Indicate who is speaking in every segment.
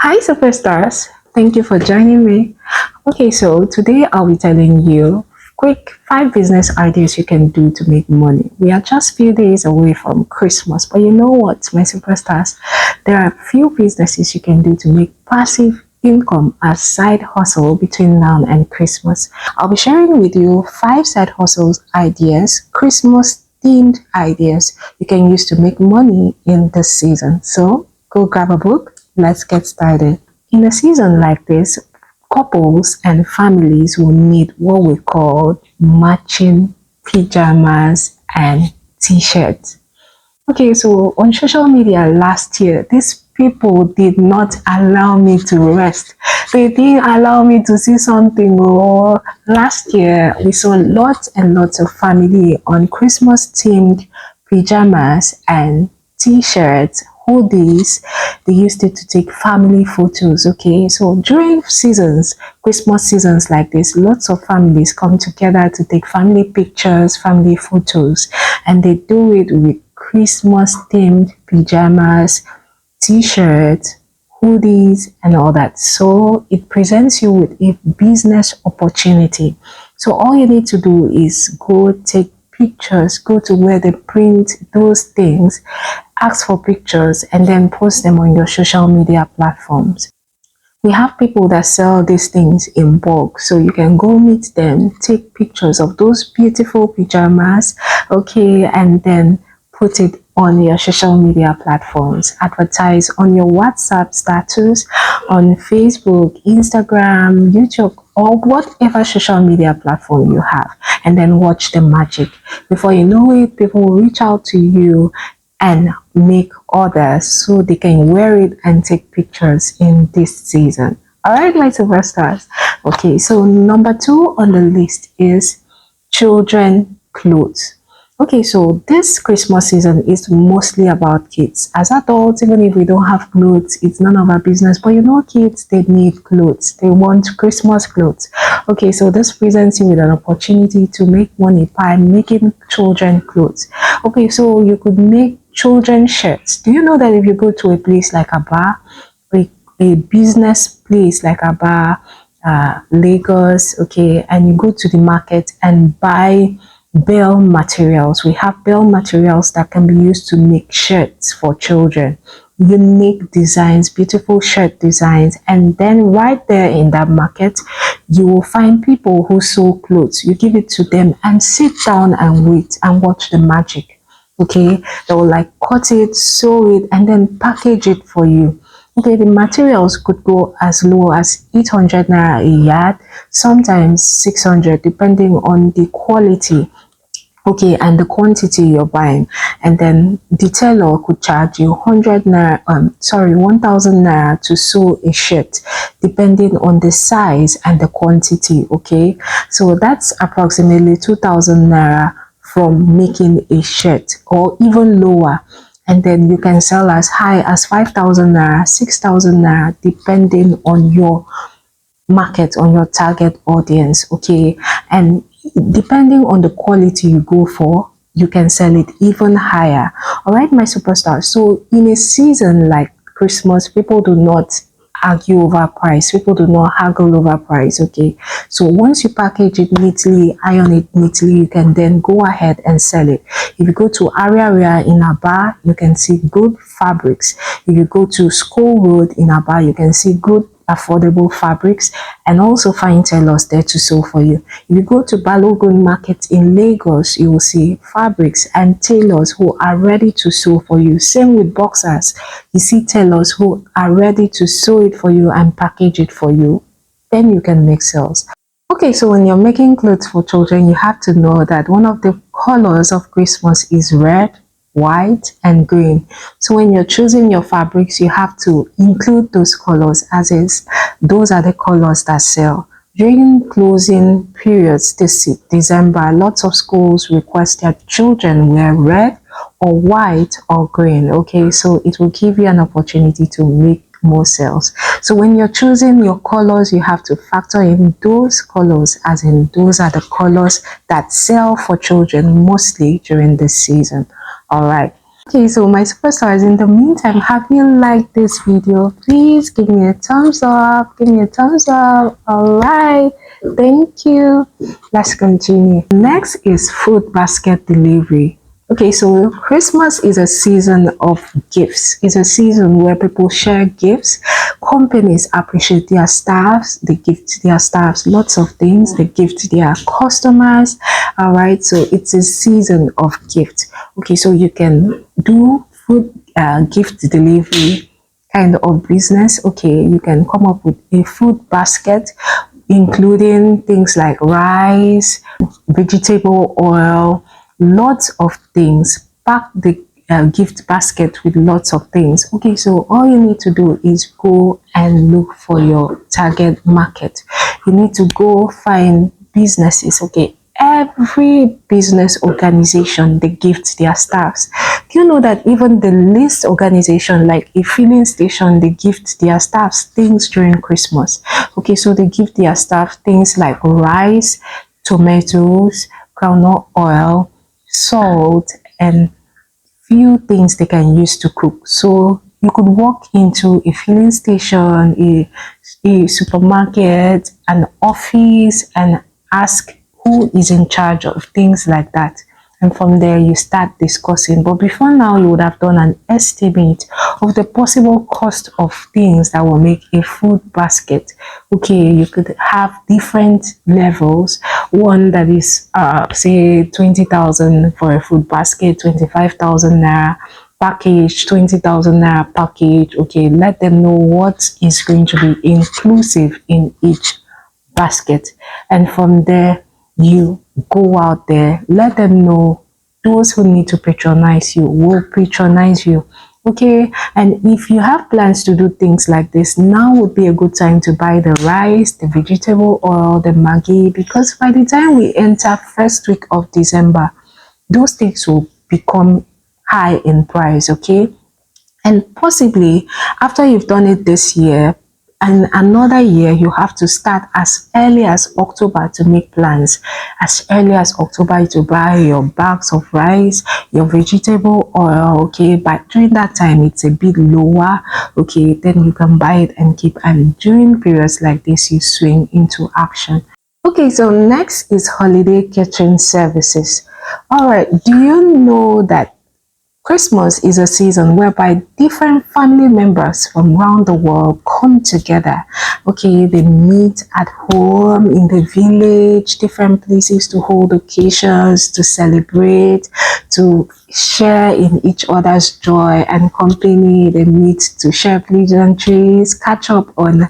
Speaker 1: Hi, superstars. Thank you for joining me. Okay, so today I'll be telling you quick 5 business ideas you can do to make money. We are just few days away from Christmas, but you know what, my superstars? There are few businesses you can do to make passive income as side hustle between now and Christmas. I'll be sharing with you 5 side hustles ideas, Christmas themed ideas you can use to make money in this season. So go grab a book. Let's get started. In a season like this, couples and families will need what we call matching pajamas and t-shirts. Okay, so on social media last year, these people did not allow me to rest. They didn't allow me to see something. Oh, last year we saw lots and lots of family on Christmas themed pajamas and t-shirts, hoodies. They used it to take family photos. Okay, so during seasons, Christmas seasons like this, lots of families come together to take family pictures, family photos, and they do it with Christmas themed pajamas, t-shirts, hoodies, and all that. So it presents you with a business opportunity. So all you need to do is go take pictures, go to where they print those things, ask for pictures, and then post them on your social media platforms. We have people that sell these things in bulk, so you can go meet them, take pictures of those beautiful pajamas, okay, and then put it on your social media platforms. Advertise on your WhatsApp status, on Facebook, Instagram, YouTube, or whatever social media platform you have, and then watch the magic. Before you know it, people will reach out to you and make orders so they can wear it and take pictures in this season. All right, my superstars. Okay, so number 2 on the list is children clothes. Okay, so this Christmas season is mostly about kids. As adults, even if we don't have clothes, it's none of our business. But you know, kids, they need clothes. They want Christmas clothes. Okay, so this presents you with an opportunity to make money by making children clothes. Okay, so you could make children shirts. Do you know that if you go to a place like a bar, a business place like a bar, Lagos, okay, and you go to the market and buy bell materials. We have bell materials that can be used to make shirts for children, unique designs, beautiful shirt designs, and then right there in that market you will find people who sew clothes. You give it to them and sit down and wait and watch the magic. Okay, they will like cut it, sew it, and then package it for you. Okay, the materials could go as low as 800 naira a yard, sometimes 600, depending on the quality, okay, and the quantity you're buying. And then the tailor could charge you 100 naira, 1000 naira to sew a shirt, depending on the size and the quantity. Okay, so that's approximately 2000 naira from making a shirt, or even lower. And then you can sell as high as 5000 naira, 6000 naira, depending on your market, on your target audience. Okay, and depending on the quality you go for, you can sell it even higher. All right, my superstars. So in a season like Christmas, people do not argue over price, people do not haggle over price. Okay, so once you package it neatly, iron it neatly, you can then go ahead and sell it. If you go to area in Aba, you can see good fabrics. If you go to School Road in Aba, you can see good affordable fabrics, and also find tailors there to sew for you. If you go to Balogun Market in Lagos, you will see fabrics and tailors who are ready to sew for you. Same with boxers. You see tailors who are ready to sew it for you and package it for you. Then you can make sales. Okay, so when you're making clothes for children, you have to know that one of the colors of Christmas is red, white, and green. So when you're choosing your fabrics, you have to include those colors, as is those are the colors that sell. During closing periods this December, lots of schools request that children wear red or white or green. Okay, so it will give you an opportunity to make more sales. So when you're choosing your colors, you have to factor in those colors, as in those are the colors that sell for children mostly during this season. All right. Okay, so my superstars, in the meantime, have you liked this video? Please give me a thumbs up. Give me a thumbs up. All right. Thank you. Let's continue. Next is food basket delivery. Okay, so Christmas is a season of gifts. It's a season where people share gifts. Companies appreciate their staffs. They gift their staffs lots of things. They gift their customers. All right, so it's a season of gifts. Okay, so you can do food gift delivery kind of business. Okay, you can come up with a food basket including things like rice, vegetable oil, lots of things. Pack the gift basket with lots of things. Okay, so all you need to do is go and look for your target market. You need to go find businesses. Okay, every business organization, they gift their staffs. Do you know that even the least organization like a filling station, they gift their staffs things during Christmas? Okay, so they give their staff things like rice, tomatoes, groundnut oil, salt, and few things they can use to cook. So you could walk into a filling station, a supermarket, an office, and ask who is in charge of things like that. And from there, you start discussing. But before now, you would have done an estimate of the possible cost of things that will make a food basket. Okay, you could have different levels. One that is, say, 20,000 for a food basket, 25,000 naira package, 20,000 naira package. Okay, let them know what is going to be inclusive in each basket. And from there, you go out there, let them know those who need to patronize you will patronize you. Okay, and if you have plans to do things like this, now would be a good time to buy the rice, the vegetable oil, the maggi, because by the time we enter first week of December, those things will become high in price. Okay, and possibly after you've done it this year and another year, you have to start as early as October to make plans. As early as October to buy your bags of rice, your vegetable oil. Okay, but during that time it's a bit lower. Okay, then you can buy it and keep, and during periods like this you swing into action. Okay, so next is holiday catering services. All right, do you know that Christmas is a season whereby different family members from around the world come together. Okay, they meet at home, in the village, different places to hold occasions, to celebrate, to share in each other's joy and company. They meet to share pleasantries, catch up on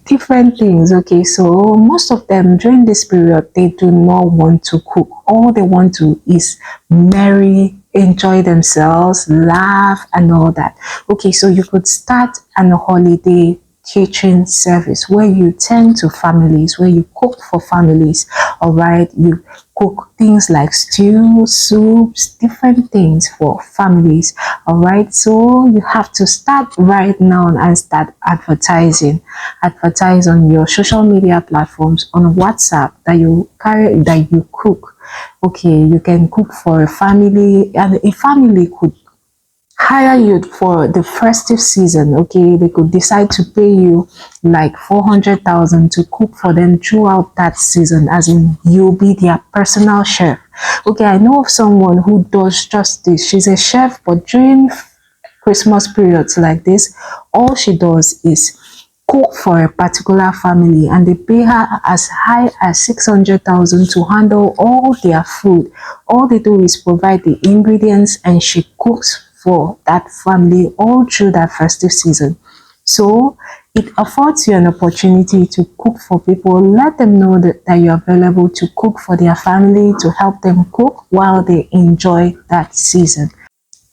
Speaker 1: different things. Okay, so most of them during this period, they do not want to cook. All they want to is merry, enjoy themselves, laugh, and all that. Okay, so you could start an holiday catering service where you tend to families, where you cook for families. All right, you cook things like stew, soups, different things for families. All right, so you have to start right now and start advertising. Advertise on your social media platforms, on WhatsApp, that you carry, that you cook. Okay, you can cook for a family, and a family could hire you for the festive season. Okay, they could decide to pay you like 400,000 to cook for them throughout that season, as in you'll be their personal chef. Okay, I know of someone who does just this. She's a chef, but during Christmas periods like this, all she does is cook for a particular family, and they pay her as high as 600,000 to handle all their food. All they do is provide the ingredients, and she cooks for that family all through that festive season. So it affords you an opportunity to cook for people. Let them know that you're available to cook for their family, to help them cook while they enjoy that season.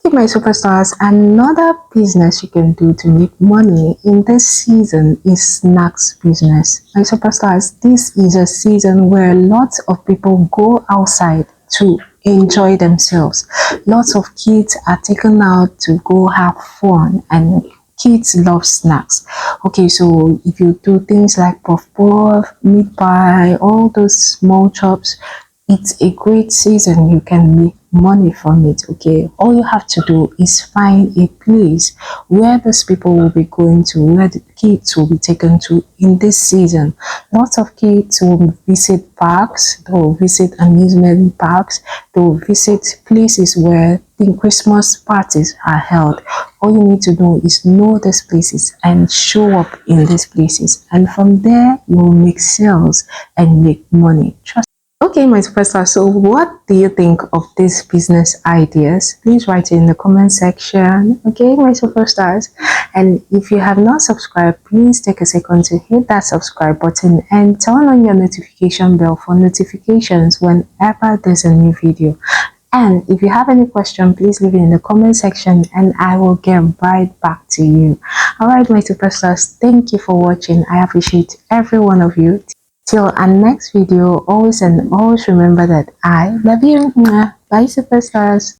Speaker 1: Okay, my superstars, another business you can do to make money in this season is snacks business. My superstars, this is a season where lots of people go outside to enjoy themselves. Lots of kids are taken out to go have fun, and kids love snacks. Okay, so if you do things like puff puff, meat pie, all those small chops, it's a great season. You can make money from it. Okay, all you have to do is find a place where those people will be going to, where the kids will be taken to in this season. Lots of kids will visit parks, they will visit amusement parks, they will visit places where the Christmas parties are held. All you need to do is know these places and show up in these places, and from there you will make sales and make money. Trust. Okay, my superstar. So, what do you think of these business ideas? Please write it in the comment section. Okay, my superstars. And if you have not subscribed, please take a second to hit that subscribe button and turn on your notification bell for notifications whenever there's a new video. And if you have any question, please leave it in the comment section and I will get right back to you. All right, my superstars, thank you for watching. I appreciate every one of you. Till our next video, always and always remember that I love you. Bye, superstars.